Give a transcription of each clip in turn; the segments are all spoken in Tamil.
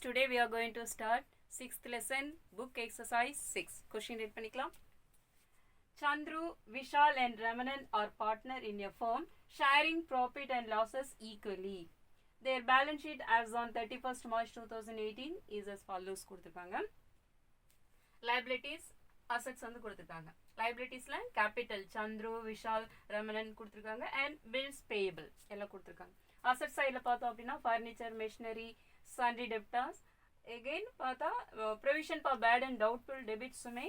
today we are going to start 6th lesson, book exercise 6. Question read பண்ணிக்கலாம். Chandru, Vishal and Ramanan are partner in a firm, sharing profit and losses equally. Their balance sheet as on 31st March 2018 is as follows கொடுத்திருக்காங்க. Liabilities, assets வந்து கொடுத்திருக்காங்க. Liabilitiesல capital, Chandru, Vishal, Ramanan கொடுத்திருக்காங்க and bills payable எல்லாம் கொடுத்திருக்காங்க. Asset sideல பார்த்தோம் அப்படின்னா furniture, machinery, sundry debtors. Again பார்த்தா provision for bad and doubtful debitsமே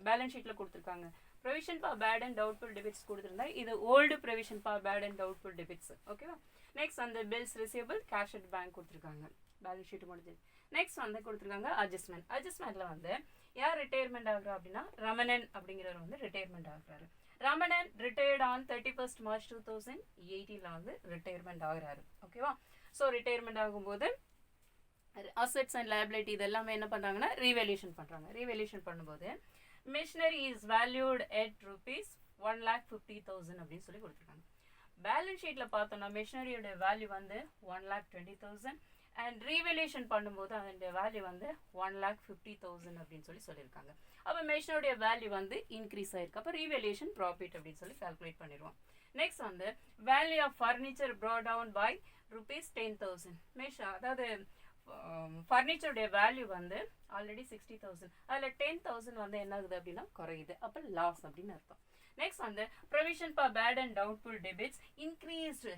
பேலன்ஸ் ஷீட்ல கொடுத்திருக்காங்க. provision for bad and doubtful debits கொடுத்திருந்தா இது old provision for bad and doubtful debits. ஓகேவா? நெக்ஸ்ட் அந்த bills receivable cash at bank கொடுத்திருக்காங்க. பேலன்ஸ் ஷீட் முடிஞ்சது. நெக்ஸ்ட் வந்து கொடுத்திருக்காங்க அட்ஜஸ்ட்மெண்ட். அட்ஜஸ்ட்மெண்ட்ல வந்து யார் ரிட்டையர்மெண்ட் ஆகுறா அப்படின்னா ரமணன் அப்படிங்கிறவர் வந்து ரிட்டையர்மெண்ட் ஆகுறாரு. Ramanan retired on 31st March 2018ல வந்து ரிட்டையர்மெண்ட் ஆகுறாரு. ஓகேவா? ஸோ ரிட்டையர்மெண்ட் ஆகும்போது அசெட்ஸ் அண்ட் லைபிலிட்டி இதெல்லாமே என்ன பண்ணுறாங்கன்னா ரீவேல்யூஷன் பண்ணுறாங்க. ரீவேல்யூஷன் பண்ணும்போது machinery is valued at rupees 1,50,000 அப்படின்னு சொல்லி கொடுத்துருக்காங்க. பேலன்ஸ் ஷீட்டில் பார்த்தோம்னா மிஷினரியோட வேல்யூ வந்து 1,20,000 அண்ட் ரீவேல்யூஷன் பண்ணும்போது அதோடைய வேல்யூ வந்து 1,50,000 அப்படின்னு சொல்லி சொல்லியிருக்காங்க. அப்போ மிஷினரியோட வேல்யூ வந்து இன்க்ரீஸ் ஆயிருக்கு. அப்போ ரீவேல்யூஷன் ப்ராஃபிட் அப்படின்னு சொல்லி கால்குலேட் பண்ணிடுவோம். நெக்ஸ்ட் வந்து value of furniture brought down by rupees 10,000. அதாவது ஃபர்னிச்சருடைய வேல்யூ வந்து ஆல்ரெடி 60,000, அதில் 10,000 வந்து என்ன ஆகுது அப்படின்னா குறையுது. அப்போ லாஸ் அப்படின்னு அர்த்தம். நெக்ஸ்ட் வந்து provision for bad and doubtful debits increased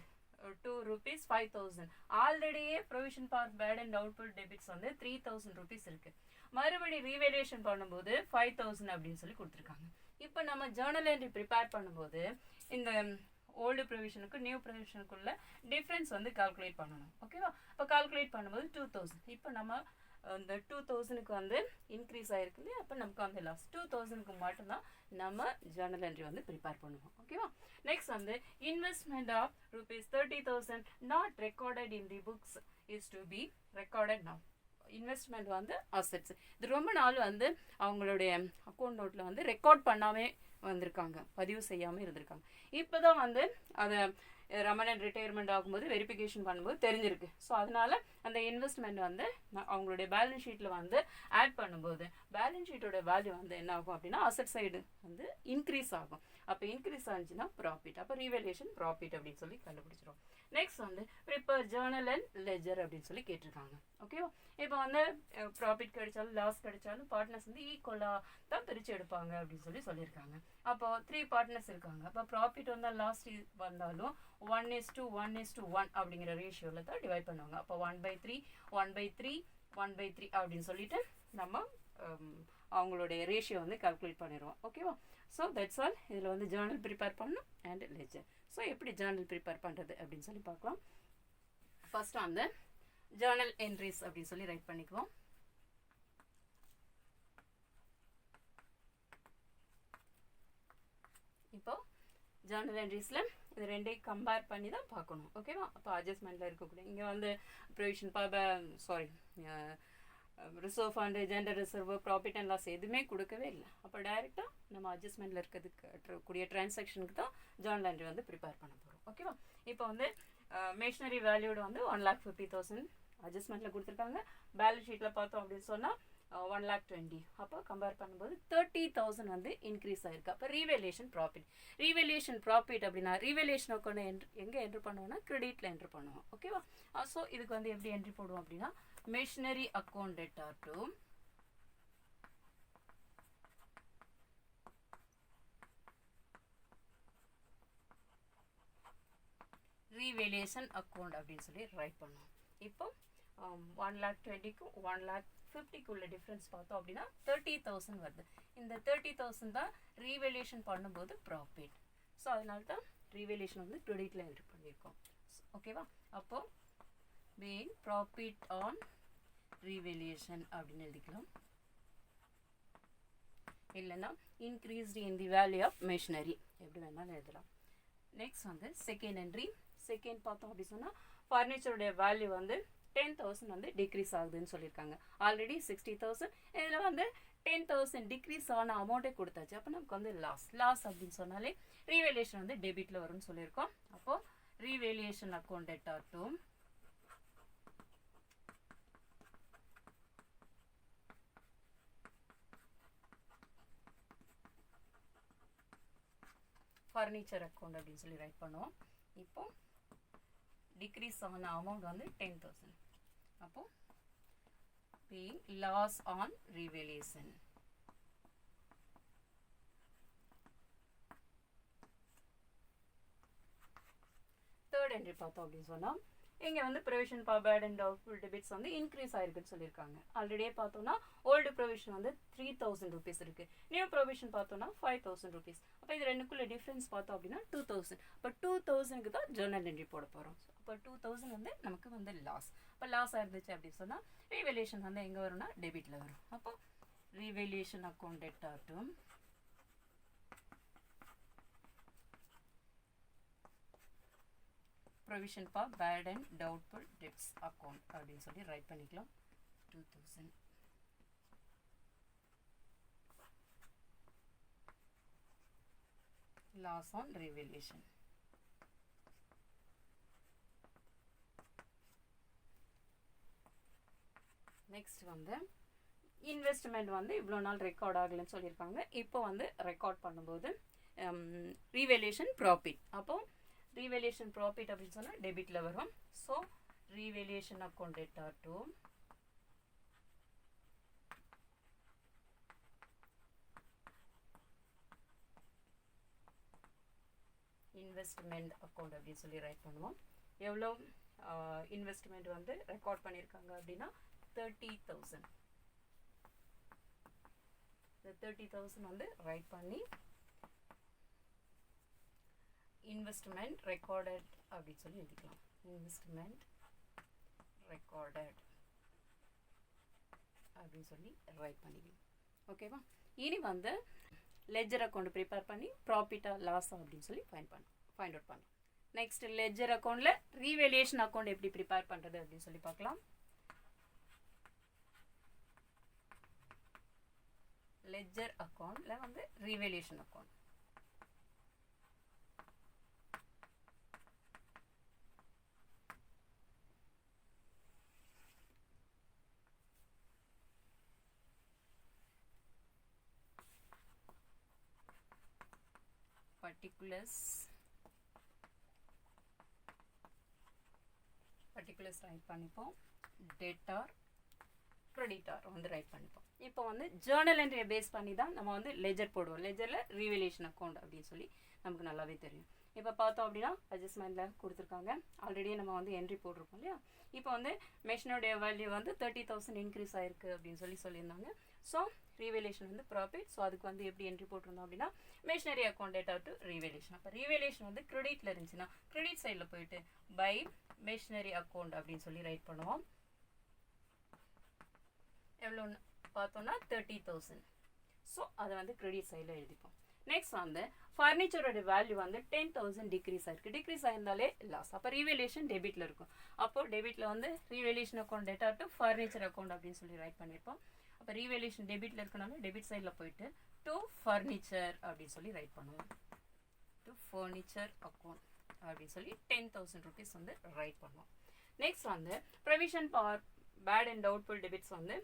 to rupees 5,000. ஆல்ரெடியே provision for bad and doubtful debits வந்து 3,000 ருபீஸ் இருக்கு. மறுபடி ரீவேல்யூஷன் பண்ணும்போது 5,000 அப்படின்னு சொல்லி கொடுத்துருக்காங்க. இப்போ நம்ம ஜேர்னல் என்ட்ரி ப்ரிப்பேர் பண்ணும்போது இந்த ஓல்டு ப்ரொவிஷனுக்கு நியூ ப்ரொவிஷனுக்குள்ள டிஃப்ரென்ஸ் வந்து கால்குலேட் பண்ணணும். ஓகேவா? இப்போ கால்குலேட் பண்ணும்போது 2,000. இப்போ நம்ம இந்த 2,000க்கு வந்து இன்க்ரீஸ் ஆயிருக்கு இல்லையா? அப்போ நமக்கு வந்து லாஸ் 2,000க்கு மட்டும்தான் நம்ம ஜேர்னல் என்ட்ரி வந்து ப்ரிப்பேர் பண்ணுவோம். ஓகேவா? நெக்ஸ்ட் வந்து investment of rupees 30,000 not recorded in the books is to be recorded now. Investment வந்து அசெட்ஸ். இது ரொம்ப நாள் வந்து அவங்களுடைய அக்கௌண்ட் நோட்டில் வந்து ரெக்கார்ட் பண்ணாமே வந்திருக்காங்க, பதிவு செய்யாமல் இருந்திருக்காங்க. இப்போ தான் வந்து அதை ரமணன் ரிட்டையர்மெண்ட் ஆகும்போது வெரிஃபிகேஷன் பண்ணும்போது தெரிஞ்சிருக்கு. ஸோ அதனால அந்த இன்வெஸ்ட்மெண்ட் வந்து அவங்களுடைய பேலன்ஸ் ஷீட்டில் வந்து ஆட் பண்ணும்போது பேலன்ஸ் ஷீட்டோட வேல்யூ வந்து என்ன ஆகும் அப்படின்னா அசெட் சைடு வந்து இன்க்ரீஸ் ஆகும். அப்போ இன்க்ரீஸ் ஆச்சுன்னா ப்ராஃபிட். அப்போ ரீவேல்யூஷன் ப்ராஃபிட் அப்படின்னு சொல்லி கண்டுபிடிச்சிடும். நெக்ஸ்ட் வந்து ப்ரிப்பேர் ஜேர்னல் அண்ட் லெஜர் அப்படின்னு சொல்லி கேட்டிருக்காங்க. ஓகேவா? இப்போ வந்து ப்ராஃபிட் கிடைச்சாலும் லாஸ் கிடைச்சாலும் பார்ட்னர்ஸ் வந்து ஈக்குவலாக தான் பிரித்து எடுப்பாங்க அப்படின்னு சொல்லி சொல்லியிருக்காங்க. அப்போ 3 பார்ட்னர்ஸ் இருக்காங்க. அப்போ ப்ராஃபிட் வந்தால் லாஸ் வந்தாலும் 1:1:1 அப்படிங்கிற ரேஷியோவில் தான் டிவைட் பண்ணுவாங்க. அப்போ 1/3 1/3 1/3 அப்படின்னு சொல்லிட்டு நம்ம அவங்களுடைய ரேஷியோ வந்து கால்குலேட் பண்ணிடுவோம். ஓகேவா? So that's all. இதில் வந்து ஜேர்னல் ப்ரிப்பேர் பண்ணணும் அண்ட் லெஜர். ஸோ எப்படி ஜேர்னல் ப்ரிப்பேர் பண்ணுறது அப்படின்னு சொல்லி பார்க்கலாம். ஃபர்ஸ்ட் அந்த ஜேர்னல் என்ட்ரிஸ் அப்படின்னு சொல்லி ரைட் பண்ணிக்குவோம். இப்போ ஜேர்னல் என்ட்ரிஸில் இது ரெண்டையும் கம்பேர் பண்ணி தான் பார்க்கணும். ஓகேவா? அப்போ அட்ஜஸ்ட்மெண்ட்டில் இருக்கக்கூடிய இங்கே வந்து provision reserve fund, general reserve, profit and loss எதுவுமே கொடுக்கவே இல்லை. அப்போ டைரெக்டாக நம்ம அட்ஜஸ்ட்மெண்ட்டில் இருக்கிறதுக்கு கூடிய டிரான்சாக்ஷனுக்கு தான் ஜேர்னல் என்ட்ரி வந்து ப்ரிப்பேர் பண்ண போகிறோம். ஓகேவா? இப்போ வந்து மிஷினரி வேல்யூடு வந்து 1,50,000 அட்ஜஸ்ட்மெண்ட்டில் கொடுத்துருக்காங்க. பேலன்ஸ் ஷீட்டில் பார்த்தோம் அப்படின்னு சொன்னால் 1,20,000. அப்போ கம்பேர் பண்ணும்போது 30,000 வந்து இன்க்ரீஸ் ஆயிருக்கு. அப்போ ரீவேல்யூஷன் ப்ராஃபிட். ரீவேல்யூஷன் ப்ராஃபிட் அப்படின்னா ரீவேல்யூஷன் அக்கௌண்ட் எங்கே என்ட்ரு பண்ணுவோம்னா கிரெடிட்டில் என்ட்ரு பண்ணுவோம். ஓகேவா? ஸோ இதுக்கு வந்து எப்படி என்ட்ரி போடுவோம் அப்படின்னா machinery account debtor to revaluation account அப்படின்னு சொல்லி ரைட் பண்ணுவோம். இப்போ 1,20,000க்கும் 1,50,000 உள்ள டிஃப்ரென்ஸ் பார்த்தோம் அப்படின்னா 30,000 வருது. இந்த 30,000 தான் ரீவேல்யூஷன் பண்ணும்போது ப்ராஃபிட். ஸோ அதனால தான் ரீவேல்யூஷன் வந்து கிரெடிட்டில் என்ட்ரி பண்ணியிருக்கோம். ஓகேவா? அப்போ being profit on revaluation அப்படின்னு எழுதிக்கலாம். இல்லைன்னா increased in the value of machinery எப்படி வேணாலும் எழுதலாம். நெக்ஸ்ட் வந்து செகண்ட் என்ட்ரி. செகண்ட் பார்த்தோம் அப்படி சொன்னால் ஃபர்னிச்சருடைய வேல்யூ வந்து 10,000 வந்து டிக்ரீஸ் ஆகுதுன்னு சொல்லியிருக்காங்க. ஆல்ரெடி 60,000, இதில் வந்து 10,000 டிக்ரீஸ் ஆன அமௌண்ட்டே கொடுத்தாச்சு. அப்போ நமக்கு வந்து லாஸ் அப்படின்னு சொன்னாலே ரீவேல்யூஷன் வந்து டெபிட்டில் வரும்னு சொல்லியிருக்கோம். அப்போது revaluation account debtor to furniture account அப்படின்னு சொல்லி ரைட் பண்ணுவோம். இப்போ டிக்ரீஸ் ஆன அமௌண்ட் வந்து 10,000. அப்போ paying loss on revaluation. Third entry பார்த்தோம் அப்படின்னு சொன்னால் இங்கே வந்து provision for bad and doubtful debits வந்து இன்க்ரீஸ் ஆயிருக்குன்னு சொல்லியிருக்காங்க. ஆல்ரெடியே பார்த்தோம்னா ஓல்டு ப்ரொவிஷன் வந்து 3,000 rupees இருக்குது, நியூ ப்ரொவிஷன் பார்த்தோம்னா 5,000 rupees. அப்போ இது ரெண்டுக்குள்ள டிஃப்ரென்ஸ் பார்த்தோம் அப்படின்னா 2,000. அப்போ 2,000க்கு தான் ஜர்னல் என்ட்ரி போட போகிறோம். அப்போ 2,000 வந்து நமக்கு வந்து லாஸ். அப்போ லாஸ் ஆயிருந்துச்சு அப்படின்னு சொன்னால் ரீவேல்யூஷன் வந்து எங்கே வரும்னா டெபிட்டில் வரும். அப்போ ரீவேல்யூஷன் அக்கௌண்ட் டெட் ஆகட்டும், provision for bad and doubtful debts account அப்படின்னு சொல்லி ரைட் பண்ணிக்கலாம். 2,000 லாஸ் ஆன் ரீவேல்யூஷன். நெக்ஸ்ட் வந்து இன்வெஸ்ட்மெண்ட் வந்து இவ்வளோ நாள் ரெக்கார்ட் ஆகலைன்னு சொல்லியிருக்காங்க. இப்போ வந்து ரெக்கார்ட் பண்ணும்போது ரீவேல்யூஷன் ப்ராஃபிட். அப்போ ரீவேல்யூஷன் ப்ராஃபிட் அப்படின்னு சொன்னால் டெபிட்டில் வரும். ஸோ ரீவேல்யூஷன் அக்கௌண்ட் டெட் டு இன்வெஸ்ட்மெண்ட் அக்கௌண்ட் அப்படின்னு சொல்லி ரைட் பண்ணுவோம். எவ்வளோ இன்வெஸ்ட்மெண்ட் வந்து ரெக்கார்ட் பண்ணியிருக்காங்க அப்படின்னா 30,000. இந்த 30,000 வந்து ரைட் பண்ணி இன்வெஸ்ட்மெண்ட் ரெக்கார்டட் அப்படின்னு சொல்லி எழுதிக்கலாம். இன்வெஸ்ட்மெண்ட் ரெக்கார்டட் அப்படின்னு சொல்லி ரைட் பண்ணிக்கலாம். ஓகேவா? இனி வந்து லெஜர் அக்கௌண்ட் ப்ரிப்பேர் பண்ணி ப்ராஃபிட்டா லாஸா அப்படின்னு சொல்லி ஃபைண்ட் அவுட் பண்ணலாம். நெக்ஸ்ட் லெஜர் அக்கௌண்ட்ல ரீவேல்யூஷன் அக்கௌண்ட் எப்படி ப்ரிப்பேர் பண்ணுறது அப்படின்னு சொல்லி பார்க்கலாம். லெஜர் அக்கௌண்ட்ல வந்து ரீவேல்யூஷன் அக்கௌண்ட், particulars ரைட் பண்ணிப்போம். டேட்டார் கிரெடிட்டார் வந்து ரைட் பண்ணிப்போம். இப்போ வந்து ஜேர்னல் என்ட்ரியை பேஸ் பண்ணி தான் நம்ம வந்து லெஜர் போடுவோம். லெஜரில் ரீவேல்யூஷன் அக்கௌண்ட் அப்படின்னு சொல்லி நமக்கு நல்லாவே தெரியும். இப்போ பார்த்தோம் அப்படின்னா அட்ஜஸ்ட்மெண்ட்டில் கொடுத்துருக்காங்க. ஆல்ரெடியே நம்ம வந்து என்ட்ரி போட்டிருக்கோம் இல்லையா. இப்போ வந்து மெஷினோடைய வேல்யூ வந்து 30,000 இன்க்ரீஸ் ஆயிருக்கு அப்படின்னு சொல்லியிருந்தாங்க. ஸோ ரீவேல்யூஷன் வந்து ப்ராஃபிட். ஸோ அதுக்கு வந்து எப்படி என்ட்ரி போட்டிருந்தோம் அப்படின்னா machinery account data to revaluation. அப்போ ரீவேல்யூஷன் வந்து கிரெடிட்டில் இருந்துச்சுன்னா கிரெடிட் சைடில் போயிட்டு பை மெஷினரி அக்கௌண்ட் அப்படின்னு சொல்லி ரைட் பண்ணுவோம். எவ்வளோன்னு பார்த்தோம்னா 30,000. ஸோ அதை வந்து கிரெடிட் சைடில் எழுதிப்போம். நெக்ஸ்ட் வந்து ஃபர்னிச்சரோட வேல்யூ வந்து 10,000 டிக்ரீஸ் ஆயிருக்கு. டிக்ரீஸ் ஆயிருந்தாலே லாஸ். அப்போ ரீவேல்யூஷன் டெபிட்டில் இருக்கும். அப்போ டெபிட்டில் வந்து revaluation account data to furniture account அப்படின்னு சொல்லி ரைட் பண்ணியிருப்போம். அப்போ ரீவேல்யூஷன் டெபிட்டில் இருக்கனால டெபிட் சைடில் போயிட்டு டு ஃபர்னிச்சர் அப்படின்னு சொல்லி ரைட் பண்ணுவோம். டு ஃபர்னிச்சர் அக்கௌண்ட் அப்படின்னு சொல்லி 10,000 rupees வந்து ரைட் பண்ணுவோம். நெக்ஸ்ட் வந்து provision for bad and doubtful debits வந்து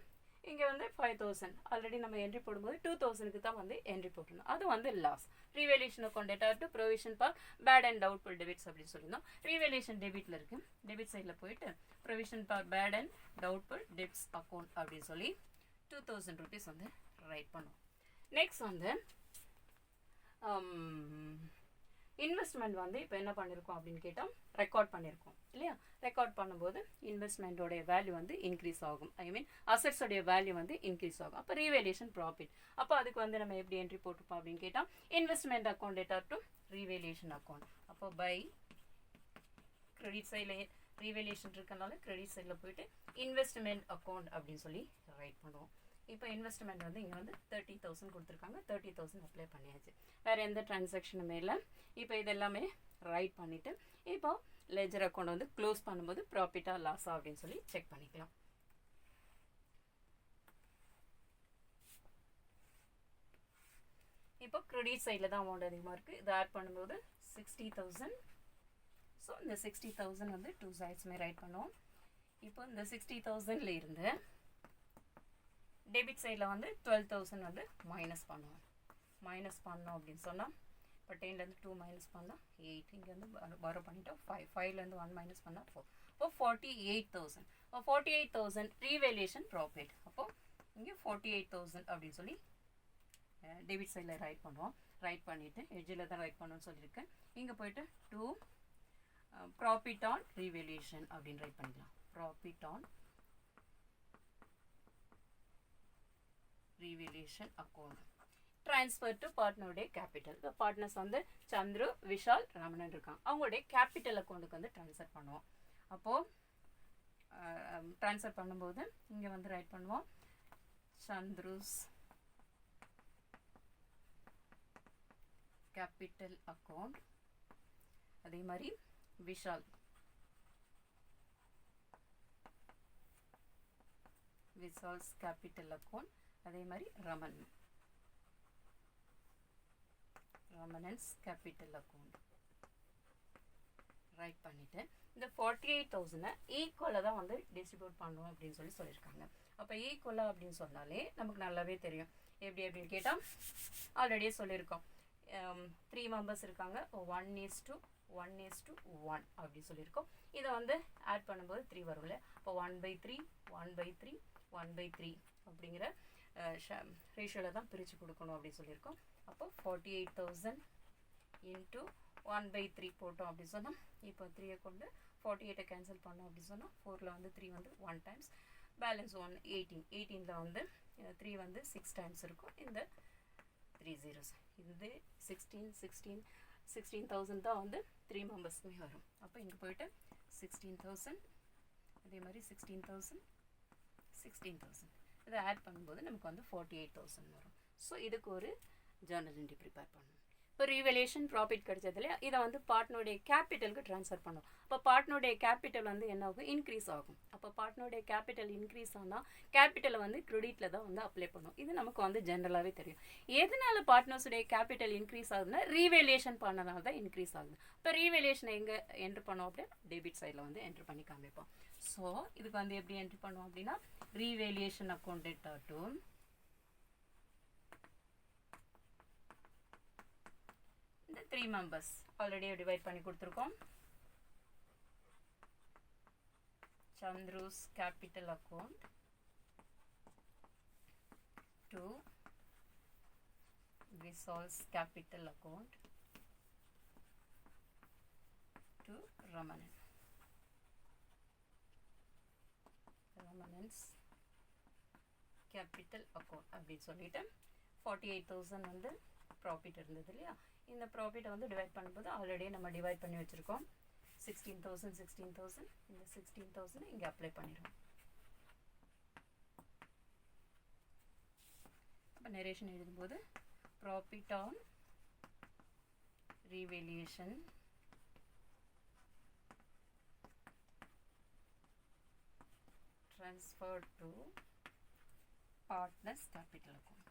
இங்கே வந்து 5,000 ஆல்ரெடி நம்ம என்ட்ரி போடும்போது 2,000க்கு தான் வந்து என்ட்ரி போட்டுருந்தோம். அது வந்து loss. Revaluation account data to provision for bad and doubtful debits அப்படின்னு சொல்லியிருந்தோம். ரீவேல்யூஷன் டெபிட்டில் இருக்கு. டெபிட் சைடில் போயிட்டு provision for bad and doubtful debits account அப்படின்னு சொல்லி 2,000 rupees வந்து ரைட் பண்ணுவோம். நெக்ஸ்ட் வந்து இன்வெஸ்ட்மெண்ட் வந்து இப்போ என்ன பண்ணியிருக்கோம் அப்படின்னு கேட்டால் ரெக்கார்ட் பண்ணியிருக்கோம் இல்லையா. ரெக்கார்ட் பண்ணும்போது இன்வெஸ்ட்மெண்ட்டோடைய வேல்யூ வந்து இன்க்ரீஸ் ஆகும். ஐ மீன் அசட்ஸோடைய வேல்யூ வந்து இன்க்ரீஸ் ஆகும். அப்போ ரீவேல்யூஷன் ப்ராஃபிட். அப்போ அதுக்கு வந்து நம்ம எப்படி என்ட்ரி போட்டிருப்போம் அப்படின்னு கேட்டால் investment account data to revaluation account. அப்போ பை கிரெடிட் சைடில் ரீவேல்யூஷன் இருக்கனால கிரெடிட் சைடில் போயிட்டு இன்வெஸ்ட்மெண்ட் அக்கௌண்ட் அப்படின்னு சொல்லி ரைட் பண்ணுவோம். இப்போ இன்வெஸ்ட்மெண்ட் வந்து இங்கே வந்து 30,000 கொடுத்துருக்காங்க. 30,000 அப்ளை பண்ணியாச்சு. வேறு எந்த டிரான்சாக்ஷனுமே இல்லை. இப்போ இதெல்லாமே ரைட் பண்ணிவிட்டு இப்போ லெஜர் அக்கௌண்ட் வந்து க்ளோஸ் பண்ணும்போது ப்ராஃபிட்டா லாஸா அப்படின்னு சொல்லி செக் பண்ணிக்கலாம். இப்போ கிரெடிட் சைடில் தான் அமௌண்ட் அதிகமாக இருக்குது. இது ஆட் பண்ணும்போது 60,000. ஸோ இந்த 60,000 வந்து 2 சைட்ஸுமே ரைட் பண்ணுவோம். இப்போ இந்த 60,000ல இருந்து டெபிட் சைடில் வந்து 12,000 வந்து மைனஸ் பண்ணுவோம். மைனஸ் பண்ணோம் அப்படின்னு சொன்னால் இப்போ 10லேருந்து 2 மைனஸ் பண்ணால் 8, இங்கேருந்து borrow பண்ணிட்டோம் 5, 5லேருந்து 1 மைனஸ் பண்ணால் 4. அப்போ 48,000. 48,000 ரீவேல்யூஷன் ப்ராஃபிட். அப்போது இங்கே 48,000 அப்படின்னு சொல்லி டெபிட் சைடில் ரைட் பண்ணுவோம். ரைட் பண்ணிவிட்டு எட்ஜில் தான் ரைட் பண்ணணும்னு சொல்லியிருக்கேன். இங்கே போய்ட்டு to ப்ராஃபிட் ஆன் ரீவேல்யூஷன் அப்படின்னு ரைட் பண்ணிக்கலாம். Profit on revaluation account transfer to பார்ட்னருடைய கேபிட்டல். இப்போ பார்ட்னர்ஸ் வந்து சந்துரு, விஷால், ரமணன் இருக்காங்க. அவங்களுடைய கேபிட்டல் அக்கௌண்ட்டுக்கு வந்து ட்ரான்ஸ்ஃபர் பண்ணுவோம். அப்போது ட்ரான்ஸ்ஃபர் பண்ணும்போது இங்கே வந்து ரைட் பண்ணுவோம் சந்துருஸ் கேபிட்டல் அக்கௌண்ட், அதே மாதிரி விஷால் விஷால்ஸ் கேபிட்டல் அக்கௌண்ட், அதே மாதிரி ரமணன்ஸ் கேபிட்டல் அக்கௌண்ட் ரைட் பண்ணிவிட்டு இந்த 48,000 ஈக்குவலாக தான் வந்து டிஸ்ட்ரிபியூட் பண்ணுவோம் அப்படின்னு சொல்லியிருக்காங்க. அப்போ ஈக்குவலாக அப்படின்னு சொன்னாலே நமக்கு நல்லாவே தெரியும். எப்படி அப்படின்னு கேட்டால் ஆல்ரெடியே சொல்லியிருக்கோம். 3 மெம்பர்ஸ் இருக்காங்க. 1:1 அப்படி சொல்லியிருக்கோம். இதை வந்து ஆட் பண்ணும்போது 3 வரும்ல. அப்போ 1/3 1/3 1/3 அப்படிங்கிற ரேஷியோவில் தான் பிரித்து கொடுக்கணும் அப்படின்னு சொல்லியிருக்கோம். அப்போ 48,000 இன்ட்டு 1/3 போட்டோம் அப்படி சொன்னால் இப்போ 3 கொண்டு 48 கேன்சல் பண்ணோம் அப்படி சொன்னால் 4ல் வந்து 3 வந்து 1 டைம்ஸ், பேலன்ஸ் 1 18, 18ல் வந்து 3 வந்து 6 டைம்ஸ் இருக்கும். இந்த 3 zeros இது 16,000 தான் வந்து 3 மெம்பர்ஸ்க்குமே வரும். அப்போ இங்கே போய்ட்டு 16,000, அதே மாதிரி 16,000 இதை ஆட் பண்ணும்போது நமக்கு வந்து 48,000 வரும். ஸோ இதுக்கு ஒரு ஜர்னல் என்ட்ரி ப்ரிப்பேர் பண்ணணும். இப்போ ரீவேல்யூஷன் ப்ராஃபிட் கிடைச்சதுல இதை வந்து பார்ட்னருடைய கேபிட்டலுக்கு ட்ரான்ஸ்ஃபர் பண்ணும். அப்போ பார்ட்னருடைய கேபிட்டல் வந்து என்ன ஆகும்? இன்க்ரீஸ் ஆகும். அப்போ பார்ட்னருடைய கேபிட்டல் இன்க்ரீஸ் ஆனால் கேபிட்டலை வந்து கிரெடிட்டில் தான் வந்து அப்ளை பண்ணும். இது நமக்கு வந்து ஜென்ரலாகவே தெரியும். எதனால பார்ட்னர்ஸுடைய கேபிட்டல் இன்க்ரீஸ் ஆகுதுன்னா ரீவேல்யூஷன் பண்ணனால தான் இன்க்ரீஸ் ஆகுது. இப்போ ரீவேல்யூஷனை எங்கே என்ட்ரு பண்ணோம் அப்படின்னா டெபிட் சைடில் வந்து என்ட்ரு பண்ணி காமிப்போம். ஸோ இதுக்கு வந்து எப்படி என்ட்ரி பண்ணுவோம் அப்படின்னா ரீவேல்யூஷன் அக்கௌண்ட் டு இந்த 3 மெம்பர்ஸ் ஆல்ரெடி டிவைட் பண்ணி கொடுத்துருக்கோம். Chandru's capital account to Vishal's capital account to Ramanan's capital account அப்படின்னு சொல்லிட்டு 48,000 வந்து ப்ராஃபிட் இருந்தது இல்லையா? இந்த ப்ராஃபிட்டை வந்து டிவைட் பண்ணும்போது ஆல்ரெடி நம்ம டிவைட் பண்ணி வச்சுருக்கோம். 16,000 இந்த 16,000 இங்கே அப்ளை பண்ணிடுவோம். இப்போ நரேஷன் எழுதும்போது profit on revaluation transferred to partners capital account.